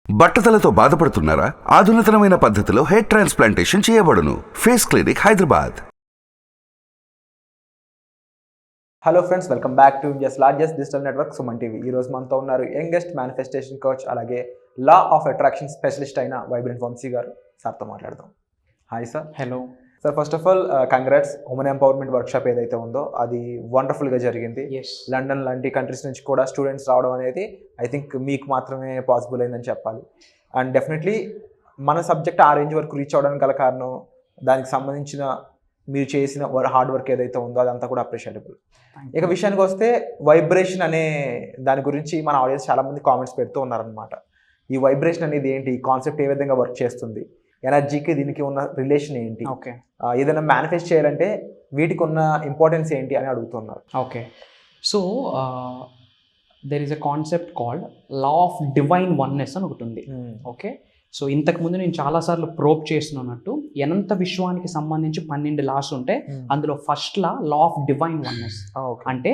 బట్టతలతో బాధపడుతున్నారా? ఆధునితనమైన పద్ధతిలో hair transplantation చేయబడును. Face clinic, Hyderabad. Hello friends, welcome back to India's largest digital network Suman TV. ఈ రోజు మనతో ఉన్నారు యంగెస్ట్ మేనిఫెస్టేషన్ కోచ్, అలాగే లా ఆఫ్ అట్రాక్షన్ స్పెషలిస్ట్ అయిన వైబ్రెంట్ వంశీ గారు. సార్తో మాట్లాడదాం. Hi sir. Hello sir, first of all congrats. Women empowerment workshop ఏదైతే ఉందో అది వండర్ఫుల్గా జరిగింది. లండన్ లాంటి కంట్రీస్ నుంచి కూడా స్టూడెంట్స్ రావడం అనేది ఐ థింక్ మీకు మాత్రమే పాసిబుల్ అయిందని చెప్పాలి. అండ్ డెఫినెట్లీ మన సబ్జెక్ట్ ఆ రేంజ్ వరకు రీచ్ అవ్వడానికి గల కారణం, దానికి సంబంధించిన మీరు చేసిన హార్డ్ వర్క్ ఏదైతే ఉందో అదంతా కూడా అప్రిషియేటబుల్. ఇక విషయానికి వస్తే వైబ్రేషన్ అనే దాని గురించి మన ఆడియన్స్ చాలామంది కామెంట్స్ పెడుతూ ఉన్నారనమాట. ఈ వైబ్రేషన్ అనేది ఏంటి, ఈ కాన్సెప్ట్ ఏ విధంగా వర్క్ చేస్తుంది, ఎనర్జీకి దీనికి ఉన్న రిలేషన్ ఏంటి, ఓకే ఏదైనా మేనిఫెస్ట్ చేయాలంటే వీటికి ఉన్న ఇంపార్టెన్స్ ఏంటి అని అడుగుతున్నారు. Okay so there is a concept called law of divine oneness అని ఒకటి ఉంది. ఓకే, సో ఇంతకుముందు నేను చాలాసార్లు ప్రోబ్ చేస్తున్నట్టు అనంత విశ్వానికి సంబంధించి 12 లాస్ ఉంటే అందులో first law of divine oneness. అంటే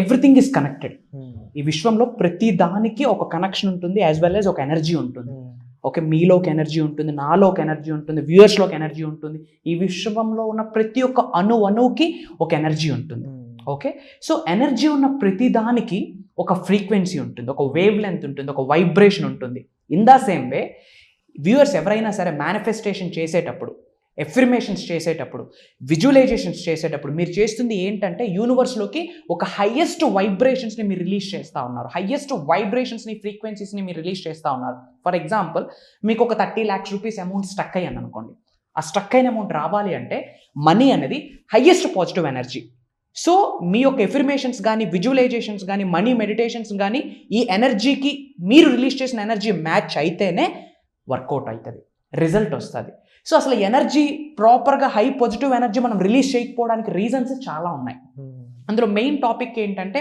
ఎవ్రీథింగ్ ఈజ్ కనెక్టెడ్. ఈ విశ్వంలో ప్రతి దానికి ఒక కనెక్షన్ ఉంటుంది, యాజ్ వెల్ యాజ్ ఒక ఎనర్జీ ఉంటుంది. ఓకే, మీలోకి ఎనర్జీ ఉంటుంది, నాలోకి ఎనర్జీ ఉంటుంది, వ్యూయర్స్లోకి ఎనర్జీ ఉంటుంది. ఈ విశ్వంలో ఉన్న ప్రతి ఒక్క అణువుకి ఒక ఎనర్జీ ఉంటుంది. ఓకే, సో ఎనర్జీ ఉన్న ప్రతి దానికి ఒక ఫ్రీక్వెన్సీ ఉంటుంది, ఒక వేవ్ లెంత్ ఉంటుంది, ఒక వైబ్రేషన్ ఉంటుంది. In the same way viewers ఎవరైనా సరే మేనిఫెస్టేషన్ చేసేటప్పుడు, ఎఫర్మేషన్స్ చేసేటప్పుడు, విజువలైజేషన్స్ చేసేటప్పుడు మీరు చేస్తుంది ఏంటంటే యూనివర్స్లోకి ఒక హయ్యెస్ట్ వైబ్రేషన్స్ని మీరు రిలీజ్ చేస్తూ ఉన్నారు, హయ్యెస్ట్ వైబ్రేషన్స్ని, ఫ్రీక్వెన్సీస్ని మీరు రిలీజ్ చేస్తూ ఉన్నారు. ఫర్ ఎగ్జాంపుల్, మీకు ఒక 30 lakhs రూపీస్ అమౌంట్ స్టక్ అయ్యాను అనుకోండి. ఆ స్టక్ అయిన అమౌంట్ రావాలి అంటే మనీ అనేది హయ్యెస్ట్ పాజిటివ్ ఎనర్జీ. సో మీ యొక్క ఎఫర్మేషన్స్ కానీ, విజువలైజేషన్స్ కానీ, మనీ మెడిటేషన్స్ కానీ ఈ ఎనర్జీకి, మీరు రిలీజ్ చేసిన ఎనర్జీ మ్యాచ్ అయితేనే వర్కౌట్ అవుతుంది, రిజల్ట్ వస్తుంది. సో అసలు ఎనర్జీ ప్రాపర్గా హై పాజిటివ్ ఎనర్జీ మనం రిలీజ్ చేయకపోవడానికి రీజన్స్ చాలా ఉన్నాయి. అందులో మెయిన్ టాపిక్ ఏంటంటే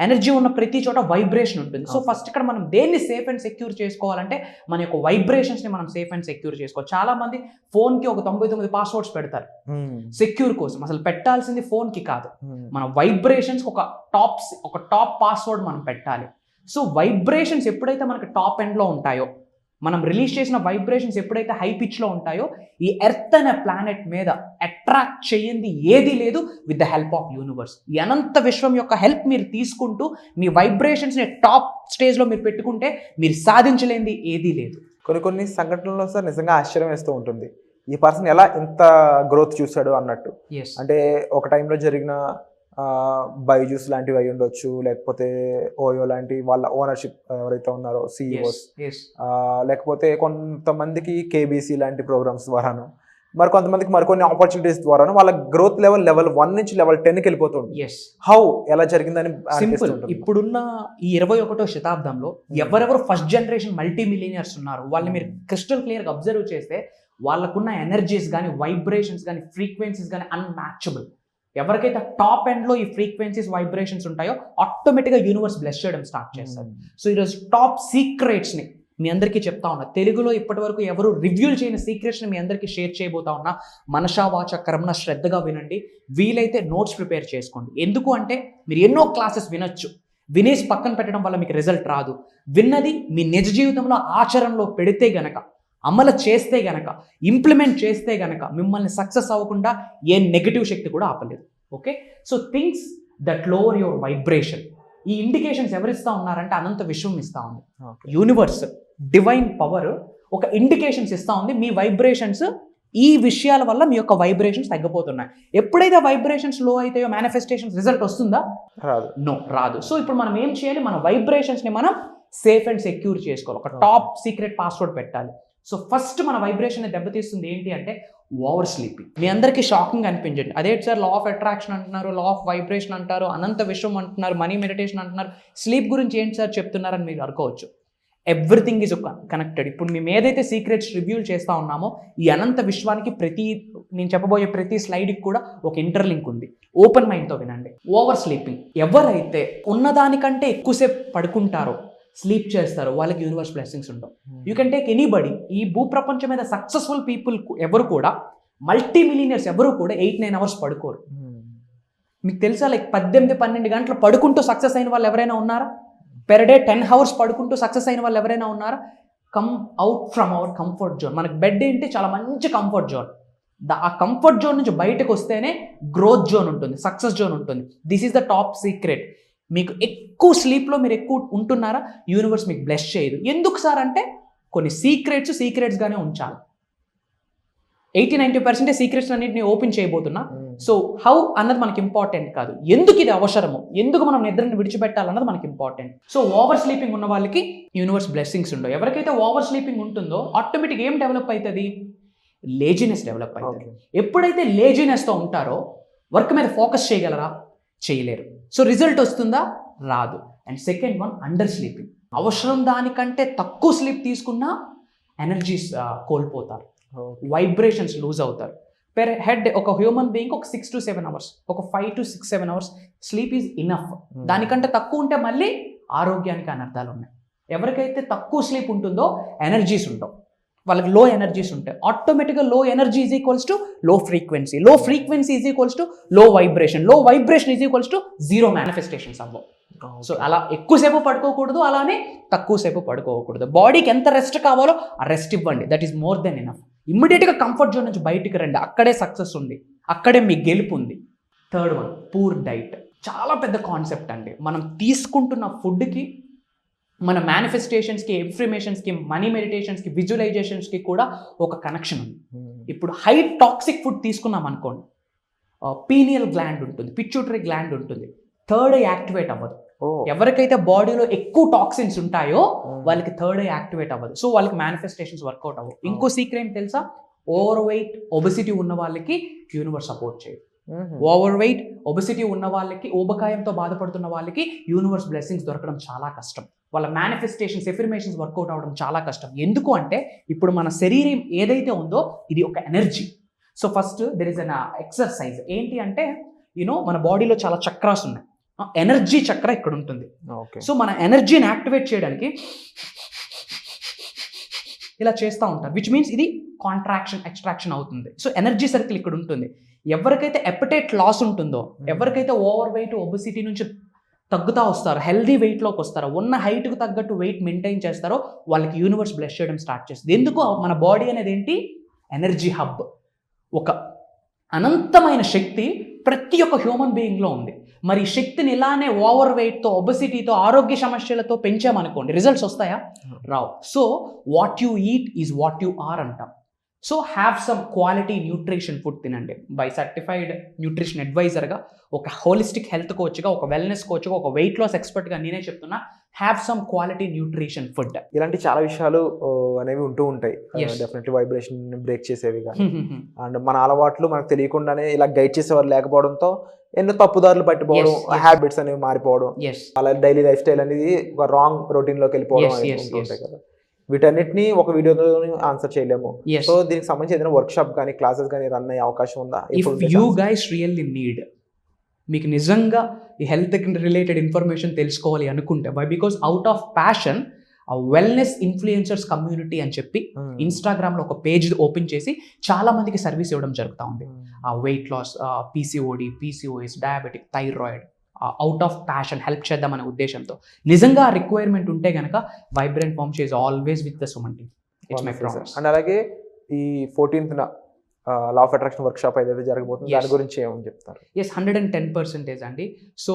ఎనర్జీ ఉన్న ప్రతి చోట వైబ్రేషన్ ఉంటుంది. సో ఫస్ట్ ఇక్కడ మనం దేన్ని సేఫ్ అండ్ సెక్యూర్ చేసుకోవాలంటే మన యొక్క వైబ్రేషన్స్ని మనం సేఫ్ అండ్ సెక్యూర్ చేసుకోవాలి. చాలా మంది ఫోన్కి ఒక 99 పాస్వర్డ్స్ పెడతారు సెక్యూర్ కోసం. అసలు పెట్టాల్సింది ఫోన్కి కాదు, మన వైబ్రేషన్స్ ఒక టాప్ పాస్వర్డ్ మనం పెట్టాలి. సో వైబ్రేషన్స్ ఎప్పుడైతే మనకి టాప్ ఎండ్లో ఉంటాయో, మనం రిలీజ్ చేసిన వైబ్రేషన్స్ ఎప్పుడైతే హై పిచ్లో ఉంటాయో, ఈ ఎర్త్ అనే ప్లానెట్ మీద అట్రాక్ట్ చేయండి ఏది లేదు with the help of universe. ఈ అనంత విశ్వం యొక్క హెల్ప్ మీరు తీసుకుంటూ మీ వైబ్రేషన్స్ని టాప్ స్టేజ్లో మీరు పెట్టుకుంటే మీరు సాధించలేనిది ఏదీ లేదు. కొన్ని సంఘటనల్లో సార్ నిజంగా ఆశ్చర్యం వేస్తూ ఉంటుంది, ఈ పర్సన్ ఎలా ఇంత గ్రోత్ చూశాడు అన్నట్టు. అంటే ఒక టైంలో జరిగిన బైజూస్ లాంటివి అయి ఉండొచ్చు, లేకపోతే ఓయో లాంటి వాళ్ళ ఓనర్షిప్ ఎవరైతే ఉన్నారో సిఇఓస్, లేకపోతే కొంతమందికి కేబీసీ లాంటి ప్రోగ్రామ్స్ ద్వారాను, మరి కొంతమందికి మరికొన్ని ఆపర్చునిటీస్ ద్వారాను వాళ్ళ గ్రోత్ లెవెల్ 1 నుంచి లెవెల్ 10కి వెళ్ళిపోతుంది. హౌ, ఎలా జరిగిందని సింపుల్. ఇప్పుడున్న ఈ 21వ శతాబ్దంలో ఎవరెవరు ఫస్ట్ జనరేషన్ మల్టీ మిలియనర్స్ ఉన్నారు వాళ్ళని మీరు క్రిస్టల్ క్లియర్గా అబ్జర్వ్ చేస్తే వాళ్ళకున్న ఎనర్జీస్ కానీ, వైబ్రేషన్స్ కానీ, ఫ్రీక్వెన్సీస్ కానీ అన్మ్యాచబుల్. ఎవరికైతే టాప్ ఎండ్లో ఈ ఫ్రీక్వెన్సీస్, వైబ్రేషన్స్ ఉంటాయో ఆటోమేటిక్గా యూనివర్స్ బ్లెస్ చేయడం స్టార్ట్ చేస్తారు. సో ఈరోజు టాప్ సీక్రెట్స్ని మీ అందరికీ చెప్తా ఉన్నా. తెలుగులో ఇప్పటి వరకు ఎవరు రివ్యూల్ చేయని సీక్రెట్స్ని మీ అందరికీ షేర్ చేయబోతా ఉన్నా. మనసా వాచ కర్మణ శ్రద్ధగా వినండి, వీలైతే నోట్స్ ప్రిపేర్ చేసుకోండి. ఎందుకు అంటే మీరు ఎన్నో క్లాసెస్ వినొచ్చు, వినేసి పక్కన పెట్టడం వల్ల మీకు రిజల్ట్ రాదు. విన్నది మీ నిజ జీవితంలో ఆచరణలో పెడితే గనక, అమలు చేస్తే గనక, ఇంప్లిమెంట్ చేస్తే గనక మిమ్మల్ని సక్సెస్ అవ్వకుండా ఏ నెగిటివ్ శక్తి కూడా ఆపలేదు. Okay, so things that lower your vibration. ఈ ఇండికేషన్స్ ఎవరిస్తూ ఉన్నారంటే అనంత విశ్వం ఇస్తూ ఉంది. యూనివర్స్, డివైన్ పవర్ ఒక ఇండికేషన్స్ ఇస్తూ ఉంది. మీ వైబ్రేషన్స్ ఈ విషయాల వల్ల మీ యొక్క వైబ్రేషన్స్ తగ్గిపోతున్నాయి. ఎప్పుడైతే వైబ్రేషన్స్ లో అయితాయో మేనిఫెస్టేషన్స్ రిజల్ట్ వస్తుందా? రాదు. సో ఇప్పుడు మనం ఏం చేయాలి, మన వైబ్రేషన్స్ని మనం సేఫ్ అండ్ సెక్యూర్ చేసుకోవాలి. ఒక టాప్ సీక్రెట్ పాస్వర్డ్ పెట్టాలి. సో ఫస్ట్ మన వైబ్రేషన్ దెబ్బతీస్తుంది ఏంటి అంటే ఓవర్ స్లీపింగ్. మీ అందరికీ షాకింగ్ అనిపించండి, అదే సార్ లా ఆఫ్ అట్రాక్షన్ అంటున్నారు, లా ఆఫ్ వైబ్రేషన్ అంటారు, అనంత విశ్వం అంటున్నారు, మనీ మెడిటేషన్ అంటున్నారు, స్లీప్ గురించి ఏంటి సార్ చెప్తున్నారని మీరు అనుకోవచ్చు. Everything is connected. ఇప్పుడు మేము ఏదైతే సీక్రెట్స్ రివ్యూల్ చేస్తూ ఉన్నామో ఈ అనంత విశ్వానికి నేను చెప్పబోయే ప్రతి స్లైడ్కి కూడా ఒక ఇంటర్లింక్ ఉంది. ఓపెన్ మైండ్తో వినండి. ఓవర్ స్లీపింగ్, ఎవరైతే ఉన్నదానికంటే ఎక్కువసేపు పడుకుంటారో, స్లీప్ చేస్తారు, వాళ్ళకి యూనివర్స్ బ్లెస్సింగ్స్ ఉండవు. You can take anybody. ఈ భూప్రపంచం మీద సక్సెస్ఫుల్ పీపుల్ ఎవరు కూడా, మల్టీ మిలియనర్స్ ఎవరు కూడా 8-9 hours పడుకోరు. మీకు తెలుసా, లైక్ 18-12 గంటలు పడుకుంటూ సక్సెస్ అయిన వాళ్ళు ఎవరైనా ఉన్నారా? పెర్ డే 10 hours పడుకుంటూ సక్సెస్ అయిన వాళ్ళు ఎవరైనా ఉన్నారా? Come out from our comfort zone. మనకు బెడ్ ఏంటి, చాలా మంచి కంఫర్ట్ జోన్. ఆ కంఫర్ట్ జోన్ నుంచి బయటకు వస్తేనే గ్రోత్ జోన్ ఉంటుంది, సక్సెస్ జోన్ ఉంటుంది. This is the top secret. మీకు ఎక్కువ స్లీప్లో మీరు ఎక్కువ ఉంటున్నారా, యూనివర్స్ మీకు బ్లెస్ చేయదు. ఎందుకు సార్ అంటే కొన్ని సీక్రెట్స్గానే ఉంచాలి. 80-90% సీక్రెట్స్ అన్నింటినీ ఓపెన్ చేయబోతున్నా. సో హౌ అన్నది మనకి ఇంపార్టెంట్ కాదు, ఎందుకు ఇది అవసరము, ఎందుకు మనం నిద్రని విడిచిపెట్టాలన్నది మనకి ఇంపార్టెంట్. సో ఓవర్ స్లీపింగ్ ఉన్న వాళ్ళకి యూనివర్స్ బ్లెస్సింగ్స్ ఉండవు. ఎవరికైతే ఓవర్ స్లీపింగ్ ఉంటుందో ఆటోమేటిక్ ఏం డెవలప్ అవుతుంది, లేజినెస్ డెవలప్ అవుతుంది. ఎప్పుడైతే లేజినెస్తో ఉంటారో వర్క్ మీద ఫోకస్ చేయగలరా, చేయలేరు. సో రిజల్ట్ వస్తుందా, రాదు. And second one, under sleeping. అవసరం దానికంటే తక్కువ స్లీప్ తీసుకున్నా ఎనర్జీస్ కోల్పోతారు, వైబ్రేషన్స్ లూజ్ అవుతారు. పెర్ హెడ్ ఒక హ్యూమన్ బీయింగ్ ఒక 6 to 7 hours, ఒక 5 to 7 hours sleep is enough. దానికంటే తక్కువ ఉంటే మళ్ళీ ఆరోగ్యానికి అనర్థాలు ఉన్నాయి. ఎవరికైతే తక్కువ స్లీప్ ఉంటుందో ఎనర్జీస్ ఉండవు, వాళ్ళకి లో ఎనర్జీస్ ఉంటాయి. ఆటోమేటిక్గా low energy is equals to low frequency, low frequency is equals to low vibration, low vibration is equals to zero manifestations అవ్వవు. సో అలా ఎక్కువసేపు పడుకోకూడదు, అలానే తక్కువసేపు పడుకోకూడదు. బాడీకి ఎంత రెస్ట్ కావాలో ఆ రెస్ట్ ఇవ్వండి, that is more than enough. ఇమ్మీడియట్గా కంఫర్ట్ జోన్ నుంచి బయటికి రండి, అక్కడే సక్సెస్ ఉంది, అక్కడే మీ గెలుపు ఉంది. Third one, poor diet. చాలా పెద్ద కాన్సెప్ట్ అండి. మనం తీసుకుంటున్న ఫుడ్కి, మన మేనిఫెస్టేషన్స్కి, ఎఫ్రిమేషన్స్కి, మనీ మెడిటేషన్స్కి, విజువలైజేషన్స్కి కూడా ఒక కనెక్షన్ ఉంది. ఇప్పుడు హై టాక్సిక్ ఫుడ్ తీసుకున్నాం అనుకోండి, పీనియల్ గ్లాండ్ ఉంటుంది, పిట్యూటరీ గ్లాండ్ ఉంటుంది, థర్డ్ ఐ యాక్టివేట్ అవ్వదు. ఎవరికైతే బాడీలో ఎక్కువ టాక్సిన్స్ ఉంటాయో వాళ్ళకి థర్డ్ ఐ యాక్టివేట్ అవ్వదు. సో వాళ్ళకి మేనిఫెస్టేషన్స్ వర్కౌట్ అవ్వవు. ఇంకో సీక్రెట్ తెలుసా, ఓవర్ వెయిట్ ఒబెసిటీ ఉన్న వాళ్ళకి యూనివర్స్ సపోర్ట్ చేయదు. ఓవర్ వెయిట్ ఒబెసిటీ ఉన్న వాళ్ళకి, ఊబకాయంతో బాధపడుతున్న వాళ్ళకి యూనివర్స్ బ్లెస్సింగ్స్ దొరకడం చాలా కష్టం. వాళ్ళ మేనిఫెస్టేషన్స్, ఎఫర్మేషన్స్ వర్కౌట్ అవ్వడం చాలా కష్టం. ఎందుకు అంటే ఇప్పుడు మన శరీరం ఏదైతే ఉందో ఇది ఒక energy. So first there is an exercise. ఏంటి అంటే మన బాడీలో చాలా చక్రాస్ ఉన్నాయి. ఎనర్జీ చక్ర ఇక్కడ ఉంటుంది. సో మన ఎనర్జీని యాక్టివేట్ చేయడానికి ఇలా చేస్తూ ఉంటారు, విచ్ మీన్స్ ఇది కాంట్రాక్షన్, ఎక్స్ట్రాక్షన్ అవుతుంది. సో ఎనర్జీ సర్కిల్ ఇక్కడ ఉంటుంది. ఎవరికైతే ఎపటైట్ లాస్ ఉంటుందో, ఎవరికైతే ఓవర్ వెయిట్ ఒబెసిటీ నుంచి తగ్గుతూ వస్తారో, హెల్దీ వెయిట్లోకి వస్తారో, ఉన్న హైట్కి తగ్గట్టు వెయిట్ మెయింటైన్ చేస్తారో వాళ్ళకి యూనివర్స్ బ్లెస్ చేయడం స్టార్ట్ చేస్తుంది. ఎందుకు, మన బాడీ అనేది ఏంటి, ఎనర్జీ హబ్. ఒక అనంతమైన శక్తి ప్రతి ఒక్క హ్యూమన్ బీయింగ్లో ఉంది. మరి ఈ శక్తిని ఇలానే ఓవర్ వెయిట్తో, ఒబెసిటీతో, ఆరోగ్య సమస్యలతో పెంచామనుకోండి, రిజల్ట్స్ వస్తాయా, రావు. So what you eat is what you are అంటాం. So have some quality nutrition food తినండి. బై సర్టిఫైడ్ న్యూట్రిషన్ అడ్వైజర్గా, ఒక హోలిస్టిక్ హెల్త్ కోచ్గా, ఒక వెల్నెస్ కోచ్గా, ఒక వెయిట్ లాస్ ఎక్స్పర్ట్గా నేనే చెప్తున్నా, have some quality nutrition food. ఇలాంటి చాలా విషయాలు అనేవి ఉంటూ ఉంటాయి, డెఫినెట్లీ వైబ్రేషన్ బ్రేక్ చేసేవి కానీ. అండ్ మన అలవాట్లు మనకు తెలియకుండానే ఇలా గైడ్ చేసేవారు లేకపోవడంతో ఎన్నో తప్పుదారులు పట్టిపోవడం, హ్యాబిట్స్ అనేవి మారిపోవడం, అలా డైలీ లైఫ్ స్టైల్ అనేది ఒక రాంగ్ రొటీన్లోకి వెళ్ళిపోవడం ఉంటాయి కదా. వీటన్నిటిని ఒక వీడియోతో ఆన్సర్ చేయలేము. సో దీనికి సంబంధించి ఏదైనా వర్క్ షాప్ కానీ, క్లాసెస్ కానీ రన్ అయ్యే అవకాశం ఉందా? If you guys really need, మీకు నిజంగా ఈ హెల్త్ రిలేటెడ్ ఇన్ఫర్మేషన్ తెలుసుకోవాలి అనుకుంటే, బికాస్ అవుట్ ఆఫ్ ప్యాషన్ ఆ వెల్నెస్ ఇన్ఫ్లుయెన్సర్స్ కమ్యూనిటీ అని చెప్పి ఇన్స్టాగ్రామ్లో ఒక పేజ్ ఓపెన్ చేసి చాలా మందికి సర్వీస్ ఇవ్వడం జరుగుతూ ఉంది. ఆ weight loss, PCOD, PCOS, diabetic, thyroid, out of passion help చేద్దామనే ఉద్దేశంతో. నిజంగా ఆ రిక్వైర్మెంట్ ఉంటే కనుక vibrant farm is always with the Suman team. It's my promise. And అలాగే ఈ 14th law of attraction workshop ఏదైతే జరగబోతుందో దాని గురించి ఏమని చెప్తారు? ఎస్, 110% అండి. సో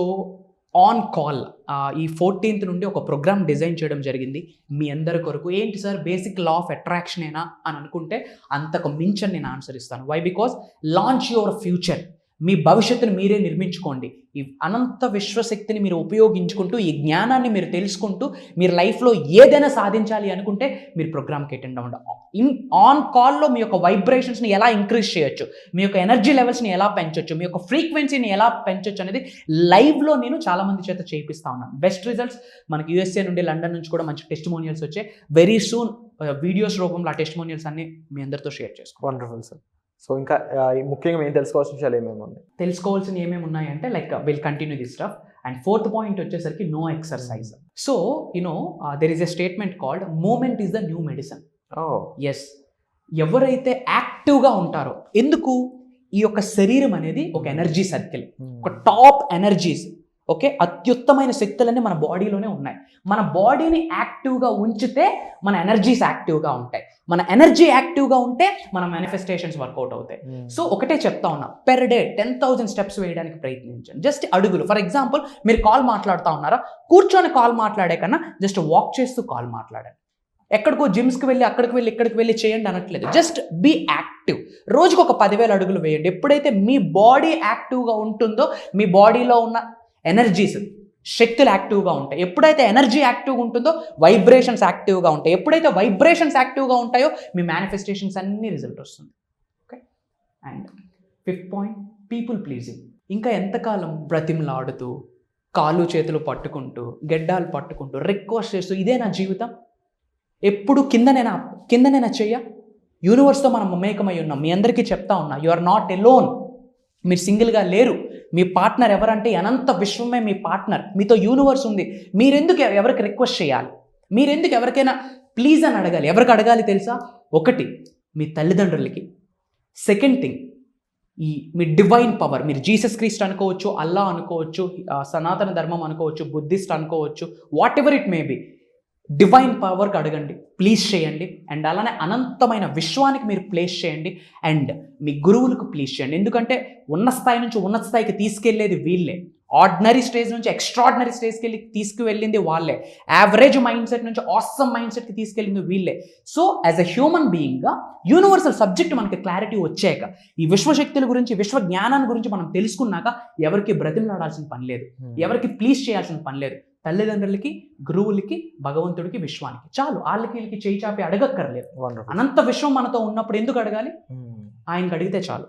ఆన్ కాల్ ఈ 14th నుండి ఒక ప్రోగ్రామ్ డిజైన్ చేయడం జరిగింది మీ అందరి కొరకు. ఏంటి సార్, బేసిక్ లా ఆఫ్ అట్రాక్షనేనా అని అనుకుంటే అంతకు మించని నేను ఆన్సర్ ఇస్తాను. Why? Because launch your future. మీ భవిష్యత్తును మీరే నిర్మించుకోండి. ఈ అనంత విశ్వశక్తిని మీరు ఉపయోగించుకుంటూ, ఈ జ్ఞానాన్ని మీరు తెలుసుకుంటూ, మీరు లైఫ్లో ఏదైనా సాధించాలి అనుకుంటే మీరు ప్రోగ్రామ్కి అటెండ్ అవ్వండి. ఆన్ కాల్లో మీ యొక్క వైబ్రేషన్స్ని ఎలా ఇంక్రీజ్ చేయొచ్చు, మీ యొక్క ఎనర్జీ లెవెల్స్ని ఎలా పెంచొచ్చు, మీ యొక్క ఫ్రీక్వెన్సీని ఎలా పెంచొచ్చు అనేది లైవ్లో నేను చాలామంది చేత చేయిస్తా ఉన్నాను. బెస్ట్ రిజల్ట్స్ మనకి యూఎస్ఏ నుండి, లండన్ నుంచి కూడా మంచి టెస్టిమోనియల్స్ వచ్చాయి. వెరీ సూన్ వీడియోస్ రూపంలో ఆ టెస్టిమోనియల్స్ అన్ని మీ అందరితో షేర్ చేసుకోండి. Wonderful sir. సో ఇంకా ముఖ్యంగా మేము తెలుసుకోవాల్సిన విషయాలు ఏమేమి ఉన్నాయి? తెలుసుకోవాల్సిన ఏమేమి ఉన్నాయంటే, like will continue this stuff. And 4th point వచ్చేసరికి no exercise. So there is a statement called movement is the new medicine. Yes, ఎవరైతే యాక్టివ్గా ఉంటారో, ఎందుకు, ఈ యొక్క శరీరం అనేది ఒక ఎనర్జీ సర్కిల్, ఒక టాప్ ఎనర్జీస్, ఓకే, అత్యుత్తమైన శక్తులన్నీ మన బాడీలోనే ఉన్నాయి. మన బాడీని యాక్టివ్గా ఉంచితే మన ఎనర్జీస్ యాక్టివ్గా ఉంటాయి. మన ఎనర్జీ యాక్టివ్గా ఉంటే మన మేనిఫెస్టేషన్స్ వర్కౌట్ అవుతాయి. సో ఒకటే చెప్తా ఉన్నా, పెర్ డే 10,000 స్టెప్స్ వేయడానికి ప్రయత్నించండి. జస్ట్ అడుగులు. ఫర్ ఎగ్జాంపుల్, మీరు కాల్ మాట్లాడుతూ ఉన్నారా, కూర్చొని కాల్ మాట్లాడే కన్నా జస్ట్ వాక్ చేస్తూ కాల్ మాట్లాడండి. ఎక్కడికో జిమ్స్కి వెళ్ళి అక్కడికి వెళ్ళి ఇక్కడికి వెళ్ళి చేయండి అనట్లేదు. Just be active. రోజుకు ఒక 10,000 అడుగులు వేయండి. ఎప్పుడైతే మీ బాడీ యాక్టివ్గా ఉంటుందో మీ బాడీలో ఉన్న ఎనర్జీస్, శక్తులు యాక్టివ్గా ఉంటాయి. ఎప్పుడైతే ఎనర్జీ యాక్టివ్గా ఉంటుందో వైబ్రేషన్స్ యాక్టివ్గా ఉంటాయి. ఎప్పుడైతే వైబ్రేషన్స్ యాక్టివ్గా ఉంటాయో మీ మేనిఫెస్టేషన్స్ అన్ని రిజల్ట్ వస్తుంది. Okay. And 5th point, people pleasing. ఇంకా ఎంతకాలం బ్రతిమలాడుతూ, కాళ్ళు చేతులు పట్టుకుంటూ, గెడ్డాలు పట్టుకుంటూ, రిక్వెస్ట్ చేస్తూ ఇదే నా జీవితం, ఎప్పుడు కిందనైనా చెయ్య. యూనివర్స్తో మనం మమేకమై ఉన్నాం. మీ అందరికీ చెప్తా ఉన్నా, యు ఆర్ నాట్ ఎలోన్. మీరు సింగిల్గా లేరు. మీ పార్ట్నర్ ఎవరంటే అనంత విశ్వమే మీ పార్ట్నర్. మీతో యూనివర్స్ ఉంది. మీరెందుకు ఎవరికి రిక్వెస్ట్ చేయాలి? మీరెందుకు ఎవరికైనా ప్లీజ్ అని అడగాలి? ఎవరికి అడగాలి తెలుసా? ఒకటి, మీ తల్లిదండ్రులకి. సెకండ్ థింగ్, మీ డివైన్ పవర్. మీరు జీసస్ క్రీస్ట్ అనుకోవచ్చు, అల్లా అనుకోవచ్చు, సనాతన ధర్మం అనుకోవచ్చు, బుద్ధిస్ట్ అనుకోవచ్చు, whatever it may be. Divine పవర్కి అడగండి, ప్లీజ్ చేయండి. అండ్ అలానే అనంతమైన విశ్వానికి మీరు ప్లేస్ చేయండి. అండ్ మీ గురువులకు ప్లీజ్ చేయండి. ఎందుకంటే ఉన్న స్థాయి నుంచి ఉన్నత స్థాయికి తీసుకెళ్లేది వీళ్ళే. ఆర్డినరీ స్టేజ్ నుంచి ఎక్స్ట్రాడినరీ స్టేజ్కి తీసుకువెళ్ళింది వాళ్ళే. యావరేజ్ మైండ్ సెట్ నుంచి ఆసమ్ మైండ్ సెట్కి తీసుకెళ్ళింది వీళ్ళే. సో యాజ్ అ హ్యూమన్ బీయింగ్గా యూనివర్సల్ సబ్జెక్ట్ మనకి క్లారిటీ వచ్చాక, ఈ విశ్వశక్తుల గురించి, విశ్వ జ్ఞానాన్ని గురించి మనం తెలుసుకున్నాక ఎవరికి బ్రతిమలాడాల్సిన పని లేదు, ఎవరికి ప్లీజ్ చేయాల్సిన పని లేదు. తల్లిదండ్రులకి, గురువులకి, భగవంతుడికి, విశ్వానికి చాలు. వాళ్ళకి వీళ్ళకి చేయి చాపి అడగక్కర్లేదు. అనంత విశ్వం మనతో ఉన్నప్పుడు ఎందుకు అడగాలి? ఆయనకి అడిగితే చాలు.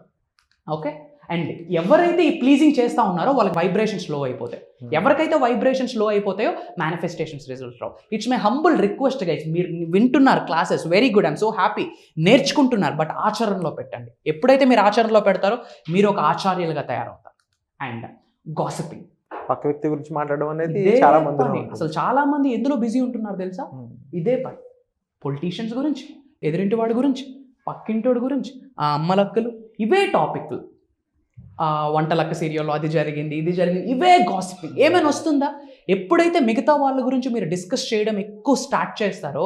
ఓకే. అండ్ ఎవరైతే ఈ ప్లీజింగ్ చేస్తూ ఉన్నారో వాళ్ళకి వైబ్రేషన్స్ లో అయిపోతాయి. ఎవరికైతే వైబ్రేషన్స్ లో అయిపోతాయో మేనిఫెస్టేషన్స్ రిజల్ట్స్ రావు. It's my humble request guys. మీరు వింటున్నారు classes, very good, I'm so happy. నేర్చుకుంటున్నారు, బట్ ఆచరణలో పెట్టండి. ఎప్పుడైతే మీరు ఆచరణలో పెడతారో మీరు ఒక ఆచార్యులుగా తయారవుతారు. అండ్ గాసిపింగ్, పక్క వ్యక్తి గురించి మాట్లాడడం అనేది చాలా మంది, అసలు చాలా మంది ఎందులో బిజీ ఉంటున్నారు తెలుసా? ఇదే పని. పొలిటీషియన్స్ గురించి, ఎదురింటి వాడి గురించి, పక్కింటోడి గురించి, ఆ అమ్మలక్కలు, ఇవే టాపిక్లు. వంటలక్క సీరియల్లో అది జరిగింది, ఇది జరిగింది, ఇవే గాసిపింగ్. ఏమైనా వస్తుందా? ఎప్పుడైతే మిగతా వాళ్ళ గురించి మీరు డిస్కస్ చేయడం ఎక్కువ స్టార్ట్ చేస్తారో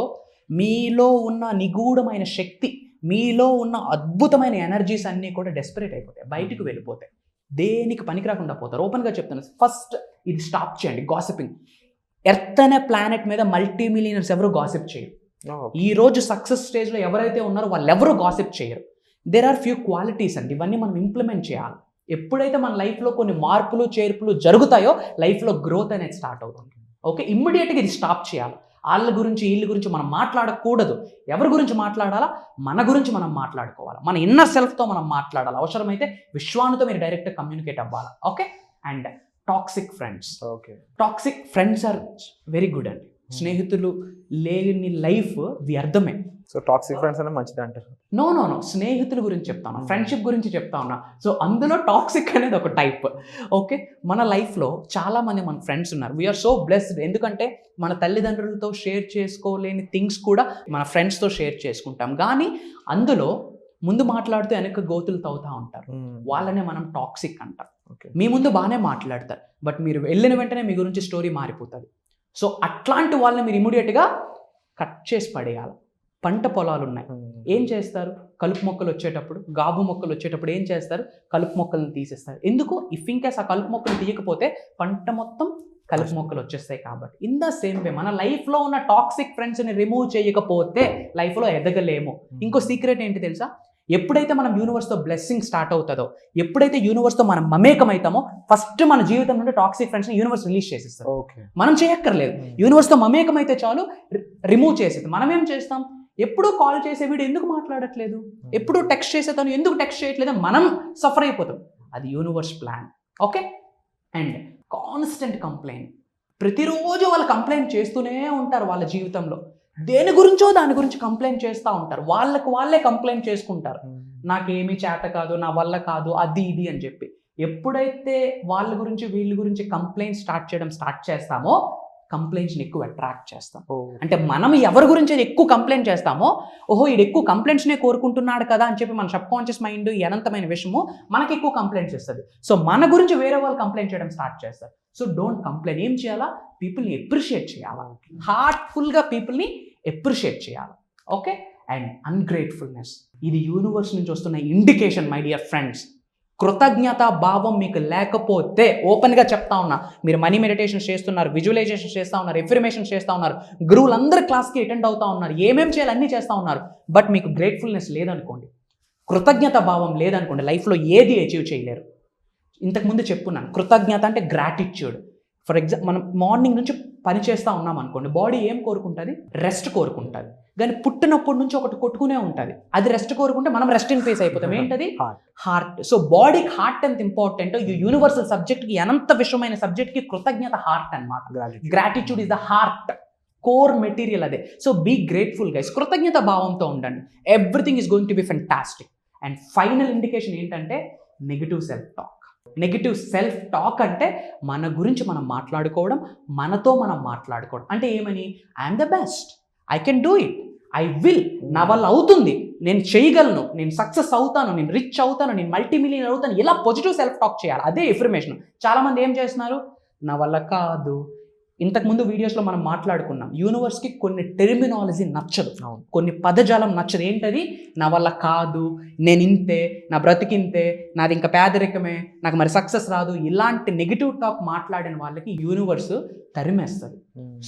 మీలో ఉన్న నిగూఢమైన శక్తి, మీలో ఉన్న అద్భుతమైన ఎనర్జీస్ అన్నీ కూడా డెస్పరేట్ అయిపోతాయి, బయటకు వెళ్ళిపోతాయి, దేనికి పనికి రాకుండా పోతారు. ఓపెన్గా చెప్తాను, ఫస్ట్ ఇది స్టాప్ చేయండి గాసిపింగ్. ఎర్త్ అనే ప్లానెట్ మీద మల్టీ మిలియనర్స్ ఎవరు గాసిప్ చేయరు. ఈ రోజు సక్సెస్ స్టేజ్లో ఎవరైతే ఉన్నారో వాళ్ళు ఎవరు గాసిప్ చేయరు. దేర్ ఆర్ ఫ్యూ క్వాలిటీస్ అండి, ఇవన్నీ మనం ఇంప్లిమెంట్ చేయాలి. ఎప్పుడైతే మన లైఫ్లో కొన్ని మార్పులు చేర్పులు జరుగుతాయో లైఫ్లో గ్రోత్ అనేది స్టార్ట్ అవుతుంది. ఓకే, ఇమ్మీడియట్గా ఇది స్టాప్ చేయాలి. వాళ్ళ గురించి వీళ్ళ గురించి మనం మాట్లాడకూడదు. ఎవరి గురించి మాట్లాడాలా? మన గురించి మనం మాట్లాడుకోవాలి. మన ఇన్నర్ సెల్ఫ్తో మనం మాట్లాడాలి. అవసరమైతే విశ్వానితో మీరు డైరెక్ట్గా కమ్యూనికేట్ అవ్వాలి. Okay. And toxic friends. Okay, toxic friends are very good అండి. స్నేహితులు లేని లైఫ్ వ్యర్థమే. సో టాక్సిక్ ఫ్రెండ్స్ అనేది మంచిది అంటారు? నో, స్నేహితుల గురించి చెప్తా ఉన్నా, ఫ్రెండ్షిప్ గురించి చెప్తా ఉన్నా. సో అందులో టాక్సిక్ అనేది ఒక టైప్. ఓకే, మన లైఫ్లో చాలామంది మన ఫ్రెండ్స్ ఉన్నారు. We are so blessed. ఎందుకంటే మన తల్లిదండ్రులతో షేర్ చేసుకోలేని థింగ్స్ కూడా మన ఫ్రెండ్స్తో షేర్ చేసుకుంటాం. కానీ అందులో ముందు మాట్లాడుతూ వెనక గోతులు తవ్వుతూ ఉంటారు. వాళ్ళనే మనం టాక్సిక్ అంటాం. మీ ముందు బాగానే మాట్లాడతారు, బట్ మీరు వెళ్ళిన వెంటనే మీ గురించి స్టోరీ మారిపోతుంది. సో అట్లాంటి వాళ్ళని మీరు ఇమీడియట్గా కట్ చేసి పడేయాలి. పంట పొలాలు ఉన్నాయి, ఏం చేస్తారు? కలుపు మొక్కలు వచ్చేటప్పుడు, గాబు మొక్కలు వచ్చేటప్పుడు ఏం చేస్తారు? కలుపు మొక్కలను తీసేస్తారు. ఎందుకు? ఇఫ్ ఇన్కేస్ ఆ కలుపు మొక్కలు తీయకపోతే పంట మొత్తం కలుపు మొక్కలు వచ్చేస్తాయి కాబట్టి. ఇన్ ద సేమ్ వే మన లైఫ్లో ఉన్న టాక్సిక్ ఫ్రెండ్స్ని రిమూవ్ చేయకపోతే లైఫ్లో ఎదగలేము. ఇంకో సీక్రెట్ ఏంటి తెలుసా? ఎప్పుడైతే మనం యూనివర్స్తో బ్లెస్సింగ్ స్టార్ట్ అవుతుందో, ఎప్పుడైతే యూనివర్స్తో మనం మమేకం అవుతామో ఫస్ట్ మన జీవితం నుండి టాక్సిక్ ఫ్రెండ్స్ని యూనివర్స్ రిలీజ్ చేసేస్తారు. మనం చేయక్కర్లేదు. యూనివర్స్తో మమేకం అయితే చాలు, రిమూవ్ చేసేది. మనం ఏం చేస్తాం? ఎప్పుడూ కాల్ చేసే వీడు ఎందుకు మాట్లాడట్లేదు, ఎప్పుడూ టెక్స్ట్ చేసేతాను ఎందుకు టెక్స్ట్ చేయట్లేదు, మనం సఫర్ అయిపోతాం. అది universe plan. Okay. And constant complaint. ప్రతిరోజు వాళ్ళు కంప్లైంట్ చేస్తూనే ఉంటారు. వాళ్ళ జీవితంలో దేని గురించో దాని గురించి కంప్లైంట్ చేస్తూ ఉంటారు. వాళ్ళే కంప్లైంట్ చేసుకుంటారు. నాకేమీ చేత కాదు, నా వల్ల కాదు, అది ఇది అని చెప్పి. ఎప్పుడైతే వాళ్ళ గురించి వీళ్ళ గురించి కంప్లైంట్ స్టార్ట్ చేయడం స్టార్ట్ చేస్తామో కంప్లైంట్స్ని ఎక్కువ అట్రాక్ట్ చేస్తాం. అంటే మనం ఎవరి గురించి అయితే ఎక్కువ కంప్లైంట్ చేస్తామో, ఓహో ఈడు ఎక్కువ కంప్లైంట్స్నే కోరుకుంటున్నాడు కదా అని చెప్పి మన సబ్ కాన్షియస్ మైండ్ అనంతమైన విషయము మనకి ఎక్కువ కంప్లైంట్స్ ఇస్తుంది. సో మన గురించి వేరే వాళ్ళు కంప్లైంట్ చేయడం స్టార్ట్ చేస్తారు. So don't complaint. ఏం చేయాలా? పీపుల్ని ఎప్రిషియేట్ చేయాలా, హార్ట్ఫుల్గా పీపుల్ని ఎప్రిషియేట్ చేయాలి. ఓకే. అండ్ అన్గ్రేట్ఫుల్నెస్, ఇది యూనివర్స్ నుంచి వస్తున్న ఇండికేషన్ మై డియర్ ఫ్రెండ్స్. కృతజ్ఞత భావం మీకు లేకపోతే, ఓపెన్గా చెప్తా ఉన్నా, మీరు మనీ మెడిటేషన్ చేస్తున్నారు, విజువలైజేషన్ చేస్తూ ఉన్నారు, ఎఫర్మేషన్ చేస్తూ ఉన్నారు, గురువులందరూ క్లాస్కి అటెండ్ అవుతూ ఉన్నారు, ఏమేం చేయాలి అన్నీ చేస్తూ ఉన్నారు, బట్ మీకు గ్రేట్ఫుల్నెస్ లేదనుకోండి, కృతజ్ఞత భావం లేదనుకోండి, లైఫ్లో ఏది అచీవ్ చేయలేరు. ఇంతకుముందు చెప్పున్నాను, కృతజ్ఞత అంటే గ్రాటిట్యూడ్. ఫర్ ఎగ్జాంపుల్, మనం మార్నింగ్ నుంచి పని చేస్తూ ఉన్నాం అనుకోండి, బాడీ ఏం కోరుకుంటుంది? రెస్ట్ కోరుకుంటుంది. కానీ పుట్టినప్పటి నుంచి ఒకటి కొట్టుకునే ఉంటుంది, అది రెస్ట్ కోరుకుంటే మనం రెస్ట్ ఇన్ పీస్ అయిపోతాం. ఏంటది? హార్ట్. సో బాడీకి హార్ట్ ఎంత ఇంపార్టెంట్, ఈ యూనివర్సల్ సబ్జెక్ట్కి, అనంత విషయమైన సబ్జెక్ట్కి కృతజ్ఞత హార్ట్ అన్నమాట. Gratitude is the heart, core material అదే. సో బీ గ్రేట్ఫుల్ గైస్, కృతజ్ఞత భావంతో ఉండండి. Everything is going to be fantastic. And final indication ఏంటంటే negative self talk. Negative self talk అంటే మన గురించి మనం మాట్లాడుకోవడం, మనతో మనం మాట్లాడుకోవడం. అంటే ఏమని? I'm the best, I can do it, I will, నా వల్ల అవుతుంది, నేను చేయగలను, నేను సక్సెస్ అవుతాను, నేను రిచ్ అవుతాను, నేను మల్టీమిలియనర్ అవుతాను, ఇలా పాజిటివ్ సెల్ఫ్ టాక్ చేయాలి. అదే ఎఫర్మేషన్. చాలామంది ఏం చేస్తున్నారు? నా వల్ల కాదు. ఇంతకుముందు వీడియోస్లో మనం మాట్లాడుకున్నాం, యూనివర్స్కి కొన్ని టెర్మినాలజీ నచ్చదు, కొన్ని పదజాలం నచ్చదు. ఏంటది? నా వల్ల కాదు, నేను ఇంతే, నా బ్రతికింతే, నాది ఇంకా పేదరికమే, నాకు మరి సక్సెస్ రాదు, ఇలాంటి నెగిటివ్ టాక్ మాట్లాడిన వాళ్ళకి యూనివర్స్ తరిమేస్తుంది.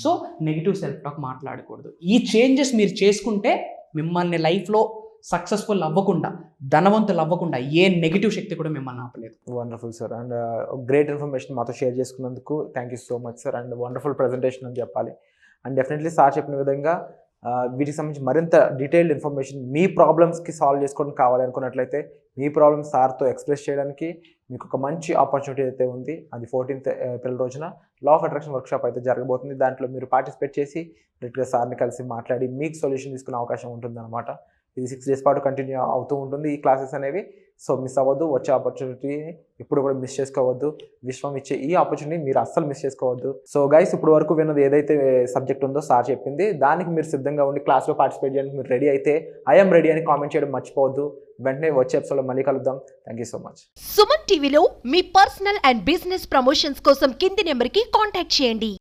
సో నెగిటివ్ సెల్ఫ్ టాక్ మాట్లాడకూడదు. ఈ చేంజెస్ మీరు చేసుకుంటే మిమ్మల్ని లైఫ్లో సక్సెస్ఫుల్ అవ్వకుండా, ధనవంతులు అవ్వకుండా ఏ నెగిటివ్ శక్తి కూడా మిమ్మల్ని ఆపలేదు. Wonderful sir. And great information మాతో షేర్ చేసుకున్నందుకు thank you so much sir. And wonderful presentation అని చెప్పాలి. అండ్ డెఫినెట్లీ సార్ చెప్పిన విధంగా వీటికి సంబంధించి మరింత డీటెయిల్డ్ ఇన్ఫర్మేషన్, మీ ప్రాబ్లమ్స్కి సాల్వ్ చేసుకోవడం కావాలి అనుకున్నట్లయితే, మీ ప్రాబ్లమ్స్ సార్తో ఎక్స్ప్రెస్ చేయడానికి మీకు ఒక మంచి ఆపర్చునిటీ అయితే ఉంది. అది 14th ఏప్రిల్ రోజున లా ఆఫ్ అట్రాక్షన్ వర్క్షాప్ అయితే జరగబోతుంది. దాంట్లో మీరు పార్టిసిపేట్ చేసి డైరెక్ట్గా సార్ని కలిసి మాట్లాడి మీకు సొల్యూషన్ తీసుకునే అవకాశం ఉంటుందన్నమాట. ఇది 6 days పాటు కంటిన్యూ అవుతూ ఉంటుంది ఈ క్లాసెస్ అనేవి. సో మిస్ అవ్వద్దు, వచ్చే ఆపర్చునిటీని ఇప్పుడు కూడా మిస్ చేసుకోవద్దు. విశ్వం ఇచ్చే ఈ ఆపర్చునిటీ మీరు అస్సలు మిస్ చేసుకోవద్దు. సో గైస్, ఇప్పుడు వరకు విన్నది ఏదైతే సబ్జెక్ట్ ఉందో సార్ చెప్పింది, దానికి మీరు సిద్ధంగా ఉండి క్లాస్లో పార్టిసిపేట్ చేయడానికి మీరు రెడీ అయితే ఐఎమ్ రెడీ అని కామెంట్ చేయడం మర్చిపోవద్దు. వెంటనే వచ్చే ఎపిసోడ్లో మళ్ళీ కలుద్దాం. Thank you so much. Suman టీవీలో మీ పర్సనల్ అండ్ బిజినెస్ ప్రమోషన్స్ కోసం కింది నెంబర్కి కాంటాక్ట్ చేయండి.